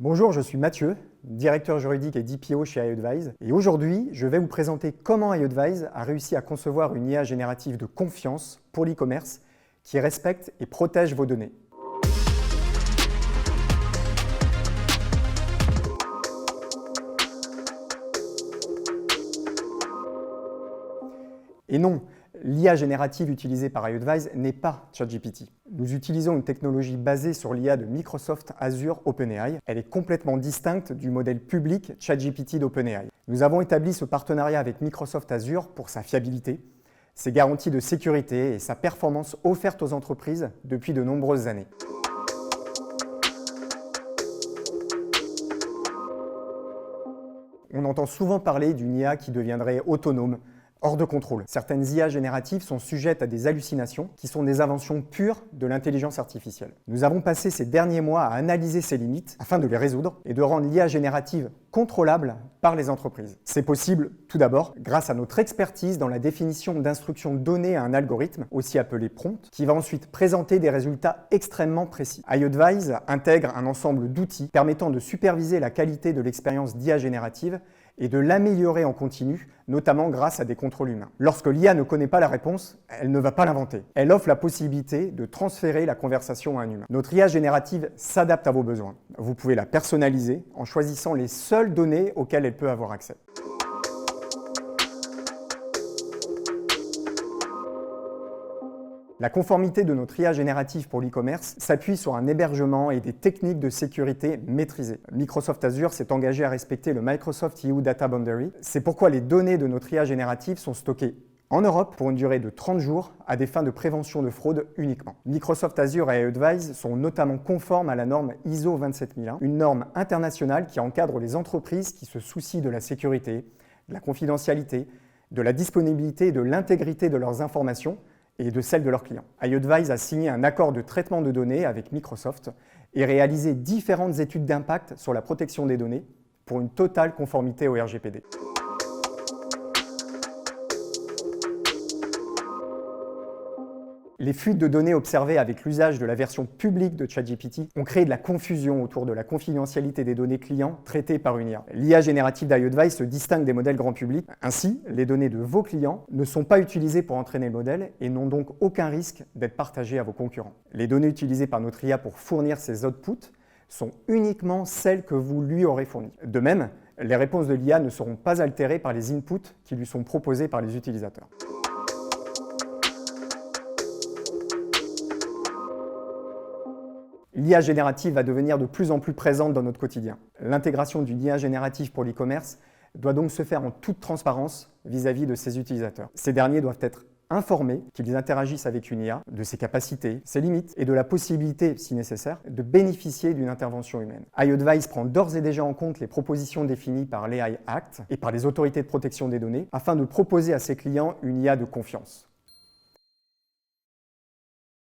Bonjour, je suis Mathieu, directeur juridique et DPO chez iAdvise, et aujourd'hui, je vais vous présenter comment iAdvise a réussi à concevoir une IA générative de confiance pour l'e-commerce qui respecte et protège vos données. Et non, l'IA générative utilisée par iAdvise n'est pas ChatGPT. Nous utilisons une technologie basée sur l'IA de Microsoft Azure OpenAI. Elle est complètement distincte du modèle public ChatGPT d'OpenAI. Nous avons établi ce partenariat avec Microsoft Azure pour sa fiabilité, ses garanties de sécurité et sa performance offerte aux entreprises depuis de nombreuses années. On entend souvent parler d'une IA qui deviendrait autonome, hors de contrôle. Certaines IA génératives sont sujettes à des hallucinations qui sont des inventions pures de l'intelligence artificielle. Nous avons passé ces derniers mois à analyser ces limites afin de les résoudre et de rendre l'IA générative contrôlable par les entreprises. C'est possible, tout d'abord, grâce à notre expertise dans la définition d'instructions données à un algorithme, aussi appelé prompt, qui va ensuite présenter des résultats extrêmement précis. iAdvise intègre un ensemble d'outils permettant de superviser la qualité de l'expérience d'IA générative et de l'améliorer en continu, notamment grâce à des contrôles humains. Lorsque l'IA ne connaît pas la réponse, elle ne va pas l'inventer. Elle offre la possibilité de transférer la conversation à un humain. Notre IA générative s'adapte à vos besoins. Vous pouvez la personnaliser en choisissant les seules données auxquelles elle peut avoir accès. La conformité de notre IA générative pour l'e-commerce s'appuie sur un hébergement et des techniques de sécurité maîtrisées. Microsoft Azure s'est engagé à respecter le Microsoft EU Data Boundary. C'est pourquoi les données de notre IA générative sont stockées en Europe pour une durée de 30 jours à des fins de prévention de fraude uniquement. Microsoft Azure et iAdvise sont notamment conformes à la norme ISO 27001, une norme internationale qui encadre les entreprises qui se soucient de la sécurité, de la confidentialité, de la disponibilité et de l'intégrité de leurs informations et de celles de leurs clients. iAdvise a signé un accord de traitement de données avec Microsoft et réalisé différentes études d'impact sur la protection des données pour une totale conformité au RGPD. Les fuites de données observées avec l'usage de la version publique de ChatGPT ont créé de la confusion autour de la confidentialité des données clients traitées par une IA. L'IA générative d'iAdvise se distingue des modèles grand public. Ainsi, les données de vos clients ne sont pas utilisées pour entraîner le modèle et n'ont donc aucun risque d'être partagées à vos concurrents. Les données utilisées par notre IA pour fournir ces outputs sont uniquement celles que vous lui aurez fournies. De même, les réponses de l'IA ne seront pas altérées par les inputs qui lui sont proposés par les utilisateurs. L'IA générative va devenir de plus en plus présente dans notre quotidien. L'intégration d'une IA générative pour l'e-commerce doit donc se faire en toute transparence vis-à-vis de ses utilisateurs. Ces derniers doivent être informés qu'ils interagissent avec une IA, de ses capacités, ses limites et de la possibilité, si nécessaire, de bénéficier d'une intervention humaine. iAdvise prend d'ores et déjà en compte les propositions définies par l'AI Act et par les autorités de protection des données afin de proposer à ses clients une IA de confiance.